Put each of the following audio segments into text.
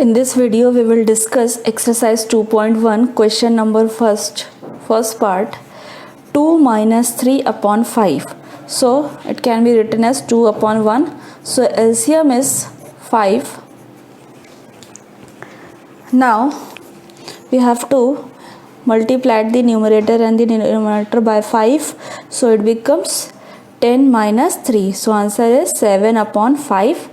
In this video, we will discuss exercise 2.1 question number first part 2 minus 3 upon 5. So it can be written as 2 upon 1. So LCM is 5. Now we have to multiply the numerator and the denominator by 5. So it becomes 10 minus 3. So answer is 7 upon 5.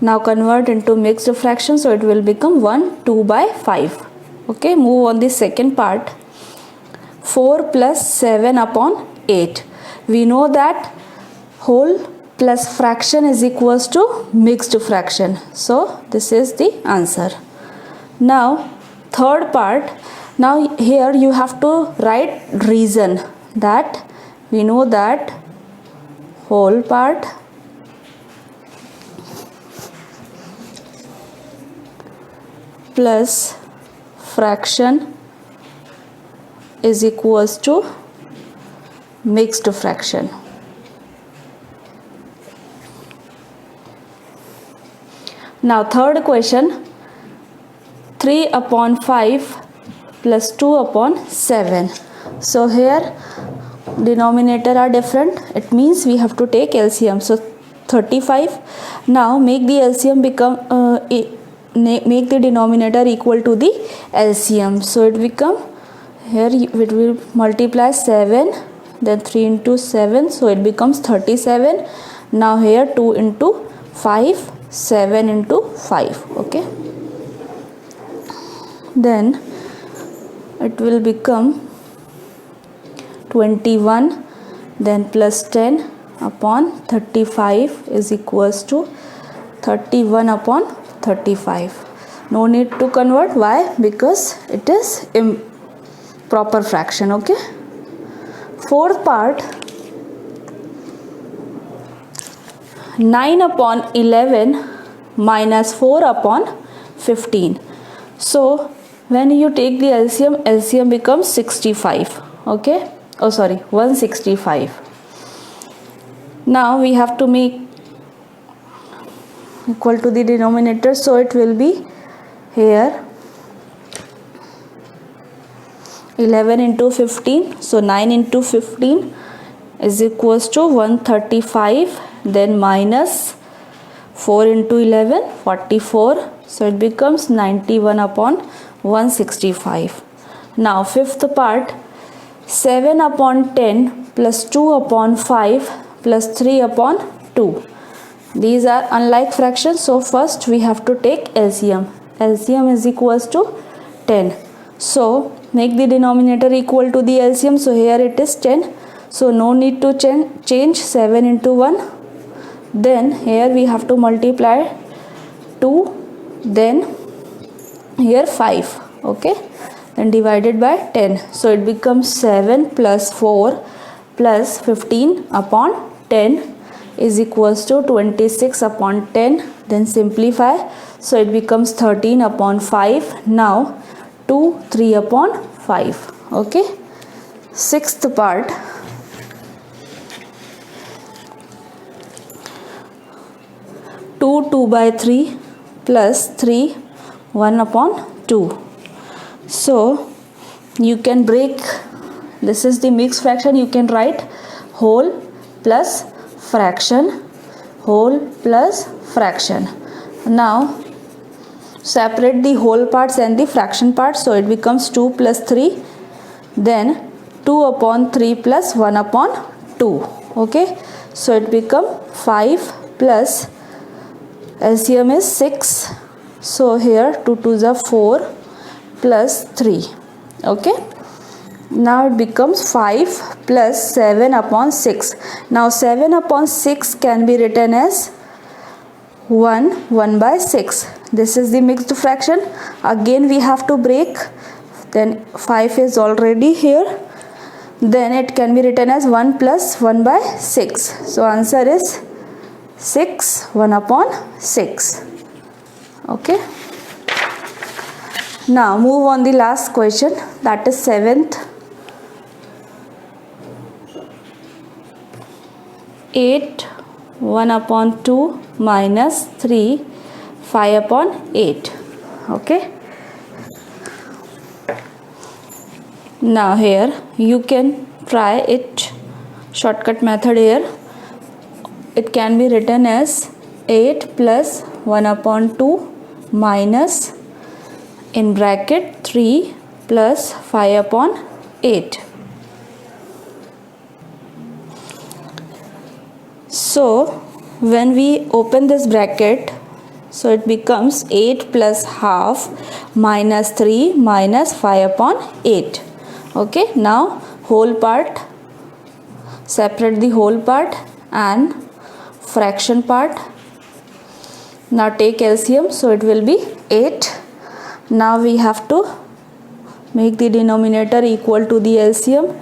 Now convert into mixed fraction, so it will become 1 2 by 5. Okay, move on the second part. 4 plus 7 upon 8. We know that whole plus fraction is equals to mixed fraction. So this is the answer. Now third part. Now here you have to write reason that we know that whole part plus fraction is equals to mixed fraction. Now third question, 3 upon 5 plus 2 upon 7. So here denominator are different. It means we have to take LCM. So 35. Now make the LCM become make the denominator equal to the LCM. So it become here it will multiply 7, then 3 into 7, so it becomes 37. Now here 2 into 5, 7 into 5. Okay, then it will become 21, then plus 10 upon 35 is equals to 31 upon 35. No need to convert. Why? Because it is improper fraction. Okay, fourth part, 9 upon 11 minus 4 upon 15. So when you take the LCM becomes 65. Okay, oh sorry, 165. Now we have to make equal to the denominator, so it will be here 11 into 15, so 9 into 15 is equals to 135, then minus 4 into 11, 44, so it becomes 91 upon 165. Now fifth part, 7 upon 10 plus 2 upon 5 plus 3 upon 2. These are unlike fractions, so first we have to take LCM. LCM is equals to 10. So make the denominator equal to the LCM. So here it is 10. So no need to change 7 into 1. Then here we have to multiply 2. Then here 5. Okay. Then divided by 10. So it becomes 7 plus 4 plus 15 upon 10 is equals to 26 upon 10. Then simplify, so it becomes 13 upon 5. Now 2 3 upon 5. Okay, sixth part, 2 2 by 3 plus 3 1 upon 2. So you can break, this is the mixed fraction, you can write whole plus fraction, whole plus fraction. Now separate the whole parts and the fraction parts, so it becomes 2 plus 3, then 2 upon 3 plus 1 upon 2. Okay, so it become 5 plus LCM is 6, so here 2 2s are 4 plus 3. Okay, now it becomes 5 plus 7 upon 6. Now 7 upon 6 can be written as 1 by 6. This is the mixed fraction. Again we have to break. Then 5 is already here. Then it can be written as 1 plus 1 by 6. So answer is 6, 1 upon 6. Okay. Now move on the last question, that is 7th. 8 1 upon 2 minus 3 5 upon 8. Okay. Now here you can try it, shortcut method here. It can be written as 8 plus 1 upon 2 minus in bracket 3 plus 5 upon 8. So when we open this bracket, so it becomes 8 plus half minus 3 minus 5 upon 8. Okay, now whole part, separate the whole part and fraction part. Now take LCM, so it will be 8. Now we have to make the denominator equal to the LCM,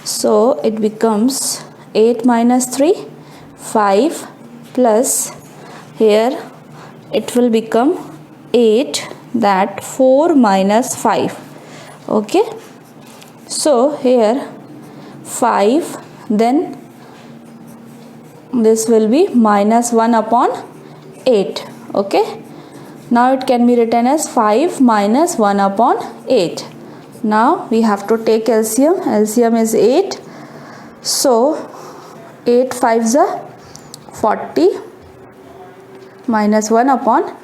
so it becomes 8 minus 3, 5 plus here it will become 8, that 4 minus 5. Okay, so here 5, then this will be minus 1 upon 8. Okay, now it can be written as 5 minus 1 upon 8. Now we have to take LCM. LCM is 8, so 8 5s are 40 minus 1 upon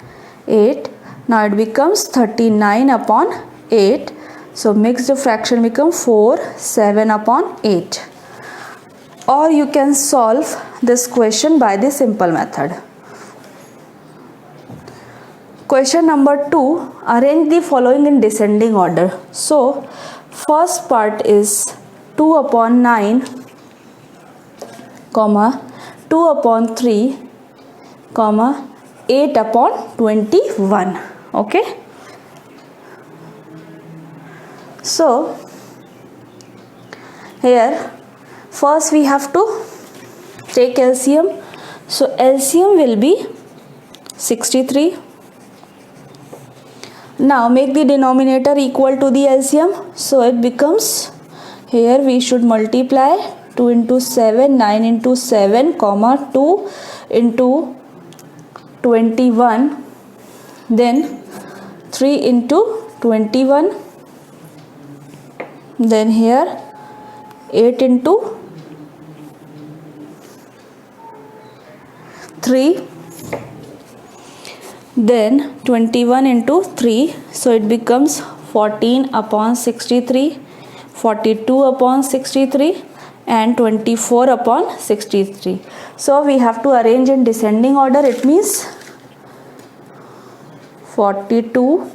8. Now it becomes 39 upon 8. So mixed fraction becomes 4 7 upon 8. Or you can solve this question by the simple method. Question number 2, arrange the following in descending order. So first part is 2 upon 9 comma 2 upon 3 comma 8 upon 21. Okay, so here first we have to take LCM. So LCM will be 63. Now make the denominator equal to the LCM, so it becomes, here we should multiply 2 into 7, 9 into 7 comma 2 into 21, then 3 into 21, then here 8 into 3, then 21 into 3, so it becomes 14 upon 63, 42 upon 63 and 24 upon 63. So we have to arrange in descending order. It means 42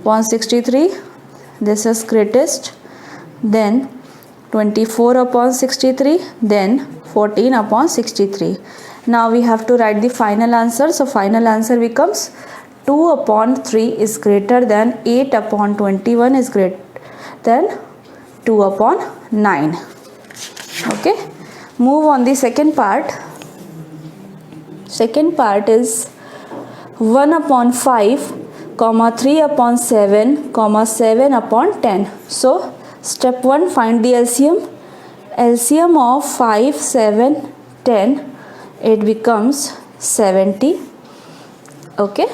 upon 63, this is greatest, then 24 upon 63, then 14 upon 63. Now we have to write the final answer. So final answer becomes 2 upon 3 is greater than 8 upon 21 is greater than 2 upon 9. Okay, move on the second part. Second part is 1 upon 5 comma 3 upon 7 comma 7 upon 10. So step 1, find the LCM. LCM of 5 7 10, it becomes 70. Okay,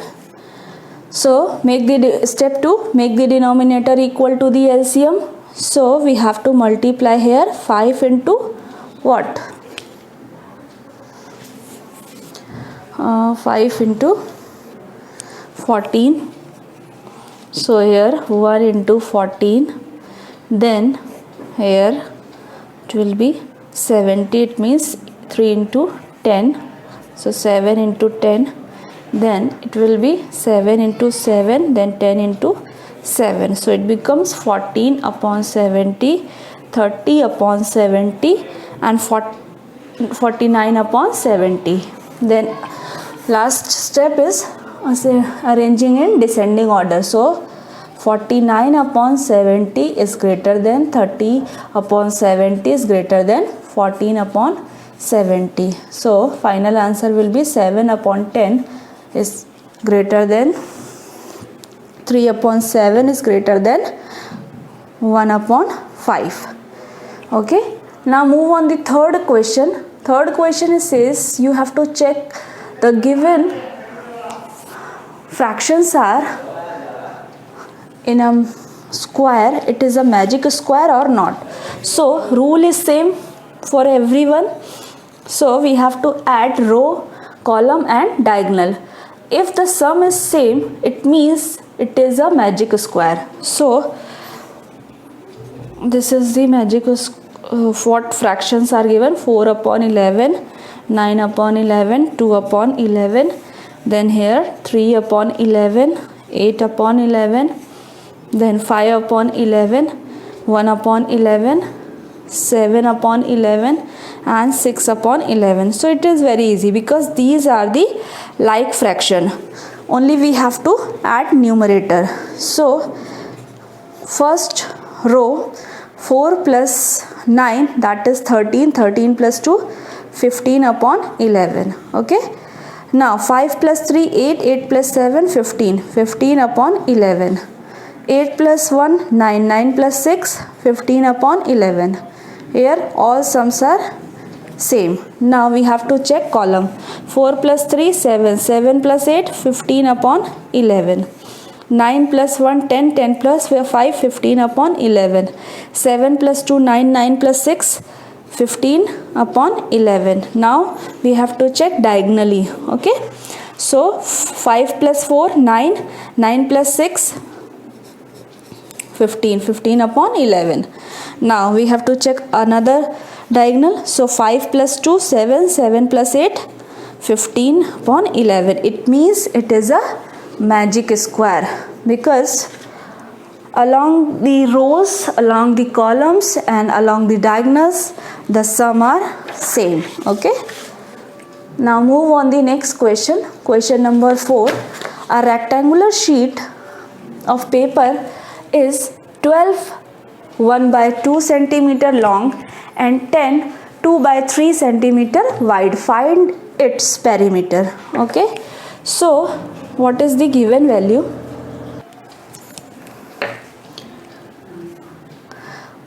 so make the step 2, make the denominator equal to the LCM. So we have to multiply here 5 into what? 5 into 14. So here 1 into 14, then here it will be 70, it means 3 into 10, so 7 into 10, then it will be 7 into 7, then 10 into 7, so it becomes 14 upon 70, 30 upon 70 and 49 upon 70. Then last step is arranging in descending order. So 49 upon 70 is greater than 30 upon 70 is greater than 14 upon 70. So final answer will be 7 upon 10 is greater than 3 upon 7 is greater than 1 upon 5. Okay, now move on the third question. Third question says you have to check the given fractions are in a square, it is a magic square or not. So rule is same for everyone. So we have to add row, column and diagonal. If the sum is same, it means it is a magic square. So this is the magic what fractions are given: 4 upon 11, 9 upon 11, 2 upon 11, then here 3 upon 11, 8 upon 11, then 5 upon 11, 1 upon 11, 7 upon 11 and 6 upon 11. So it is very easy because these are the like fraction. Only we have to add numerator. So first row, 4 plus 9, that is 13, 13 plus 2, 15 upon 11. Okay. Now 5 plus 3, 8, 8 plus 7, 15, 15 upon 11. 8 plus 1, 9, 9 plus 6, 15 upon 11. Here all sums are same. Now we have to check column. 4 plus 3, 7, 7 plus 8, 15 upon 11. 9 plus 1, 10, 10 plus 5, 15 upon 11. 7 plus 2, 9, 9 plus 6, 15 upon 11. Now we have to check diagonally. Okay. So 5 plus 4, 9, 9 plus 6, 15, 15 upon 11. Now we have to check another diagonal. So 5 plus 2, 7, 7 plus 8, 15 upon 11. It means it is a magic square because along the rows, along the columns and along the diagonals, the sum are same. Okay. Now move on the next question. Question number 4. A rectangular sheet of paper is 12 1 by 2 centimeter long and 10 2 by 3 centimeter wide. Find its perimeter. Okay. So what is the given value?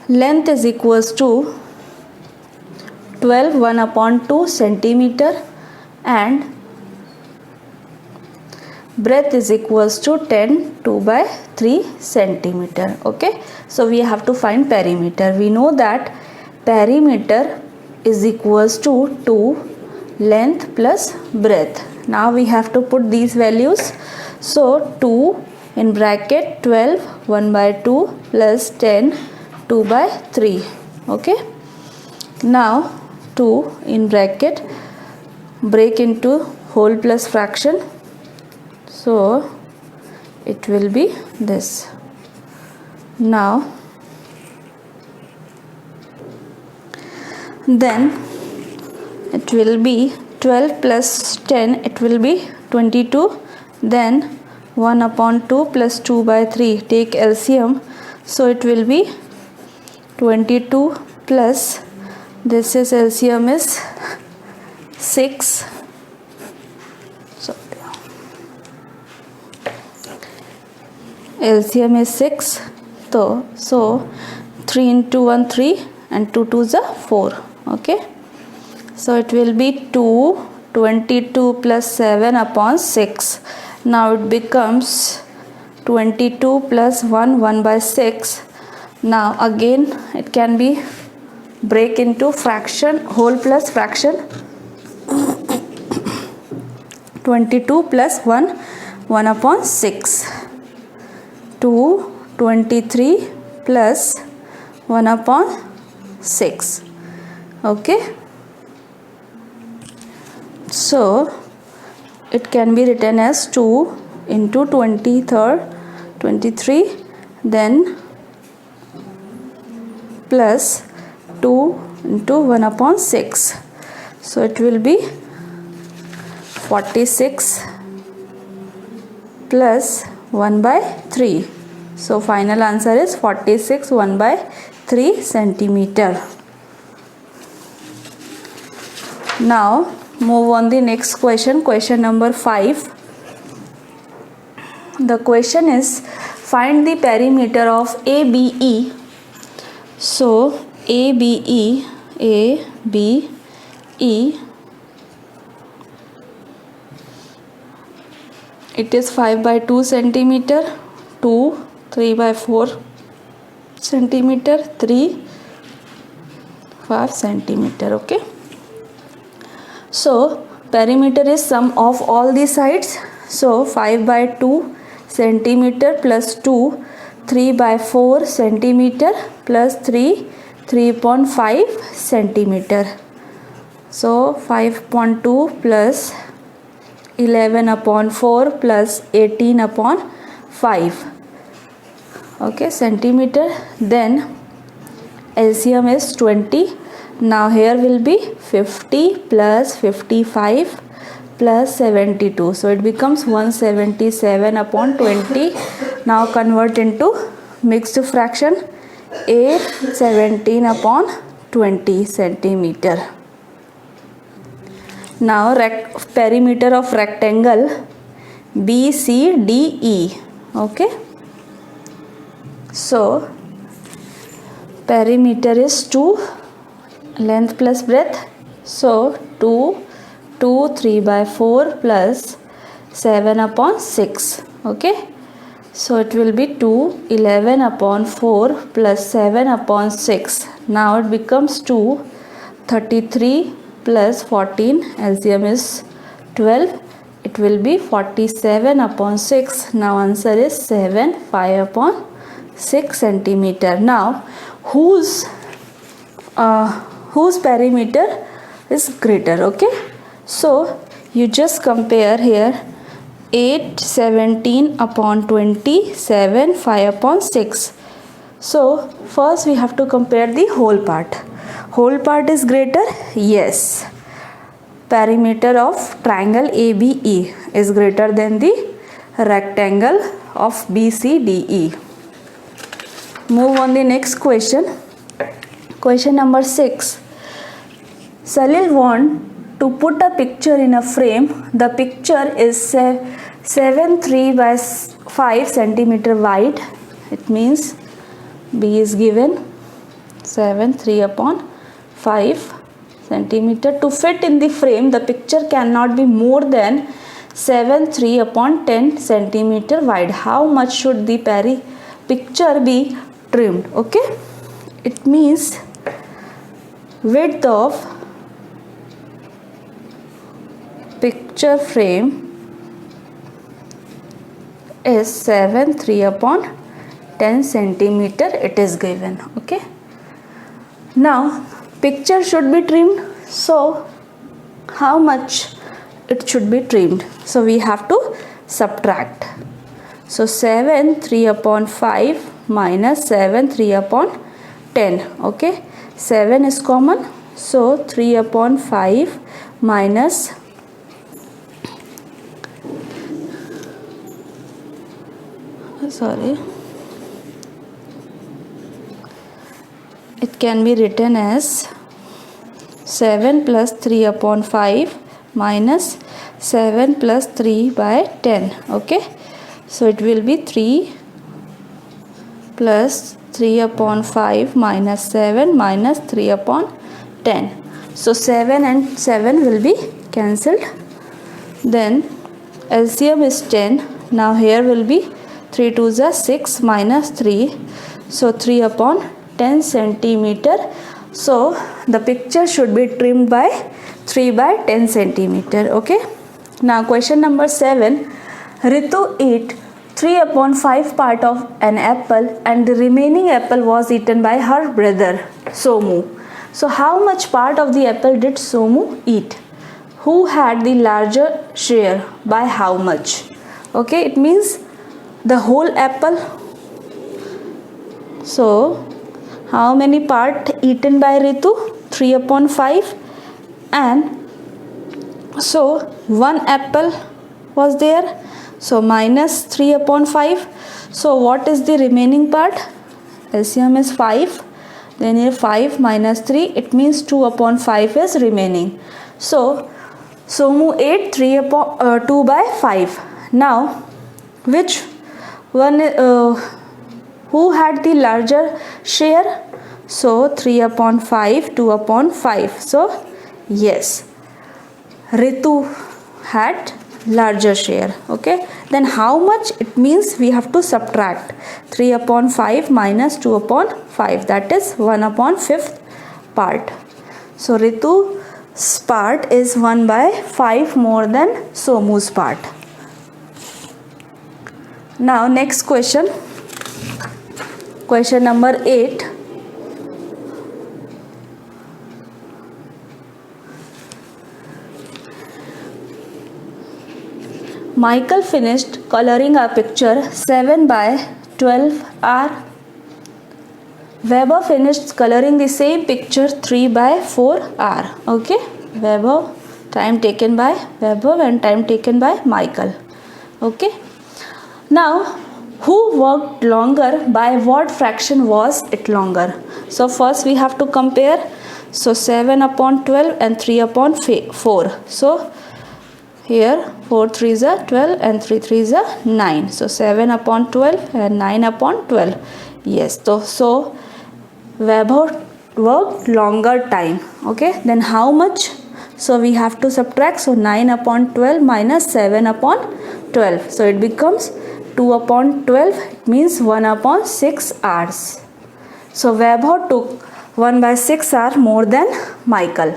Length is equals to 12 1 upon 2 centimeter and breadth is equals to 10 2 by 3 centimeter. Okay. So we have to find perimeter. We know that perimeter is equals to 2 length plus breadth. Now we have to put these values. So 2 in bracket 12 1 by 2 plus 10 2 by 3. Okay. Now 2 in bracket break into whole plus fraction. So it will be this. Now then it will be 12 plus 10, it will be 22. Then 1 upon 2 plus 2 by 3, take LCM. So it will be 22 plus, this is LCM is 6. LCM is 6. So 3 into 1 3 and 2 2 is 4. Okay. So it will be 2 22 plus 7 upon 6. Now it becomes 22 plus 1 1 by 6. Now again it can be break into fraction, whole plus fraction. 22 plus 1 1 upon 6. 2 23 plus 1 upon 6. Okay. So it can be written as 2 into 23, then plus 2 into 1 upon 6. So it will be 46 plus 1 by 3. So final answer is 46 1 by 3 centimeter. Now move on the next question. Question number 5. The question is find the perimeter of ABE. So ABE it is 5 by 2 centimeter, 2 3 by 4 centimeter, 3 5 centimeter. Okay, so perimeter is sum of all the sides. So 5 by 2 centimeter plus 2, 3 by 4 centimeter plus 3, 3.5 centimeter. So 5.2 plus 11 upon 4 plus 18 upon 5. Okay, centimeter. Then LCM is 20. Now here will be 50 plus 55 plus 72. So it becomes 177 upon 20. Now convert into mixed fraction. 8 17 upon 20 centimeter. Now perimeter of rectangle BCDE. Okay, so perimeter is 2, length plus breadth. So 2 3 by 4 plus 7 upon 6. Okay, so it will be 2 11 upon 4 plus 7 upon 6. Now it becomes 2 33 plus 14, LCM is 12. It will be 47 upon 6. Now answer is 7 5 upon 6 centimeter. Now whose perimeter is greater? Okay, so you just compare here 8 17 upon 20, 7 5 upon 6. So first we have to compare the whole part. Whole part is greater? Yes. Perimeter of triangle ABE is greater than the rectangle of BCDE. Move on the next question. Question number 6. Salil want to put a picture in a frame. The picture is 7 3 by 5 centimeter wide. It means B is given 7 3 upon 5 centimeter. To fit in the frame, the picture cannot be more than 7 3 upon 10 centimeter wide. How much should the picture be trimmed? Okay, it means width of picture frame is 7 3 upon 10 centimeter. It is given. Okay, now picture should be trimmed. So how much it should be trimmed? So we have to subtract. So 7 3 upon 5 minus 7 3 upon 10. Okay, 7 is common. So 3 upon 5 minus it can be written as 7 plus 3 upon 5 minus 7 plus 3 by 10. Okay, so it will be 3 plus 3 upon 5 minus 7 minus 3 upon 10. So 7 and 7 will be cancelled. Then LCM is 10. Now here will be 3 2s are 6 minus 3. So 3 upon 10 centimeter. So the picture should be trimmed by 3 by 10 centimeter. Okay. Now question number 7. Ritu ate 3 upon 5 part of an apple and the remaining apple was eaten by her brother Somu. So how much part of the apple did Somu eat? Who had the larger share? By how much? Okay, it means the whole apple. So how many part eaten by Ritu? 3 upon 5. And so one apple was there. So minus 3 upon 5. So what is the remaining part? LCM is 5. Then here 5 minus 3. It means 2 upon 5 is remaining. So Somu ate 2 by 5. Now which one? Who had the larger share? So 3 upon 5, 2 upon 5. So yes, Ritu had larger share. Okay, then how much? It means we have to subtract 3 upon 5 minus 2 upon 5, that is 1 upon 5th part. So Ritu's part is 1 by 5 more than Somu's part. Now next question, question number 8. Michael finished coloring a picture 7 by 12 hour. Weber finished coloring the same picture 3 by 4 hour. Okay, Weber, time taken by Weber and time taken by Michael. Okay, now who worked longer? By what fraction was it longer? So first we have to compare. So 7 upon 12 and 3 upon 4. So here 4 3s are 12 and 3 3s are 9. So 7 upon 12 and 9 upon 12. Yes, so Weber worked longer time. Okay, then how much? So we have to subtract. So 9 upon 12 minus 7 upon 12. So it becomes 2 upon 12. It means 1 upon 6 hours. So Weber took 1 by 6 hour more than Michael.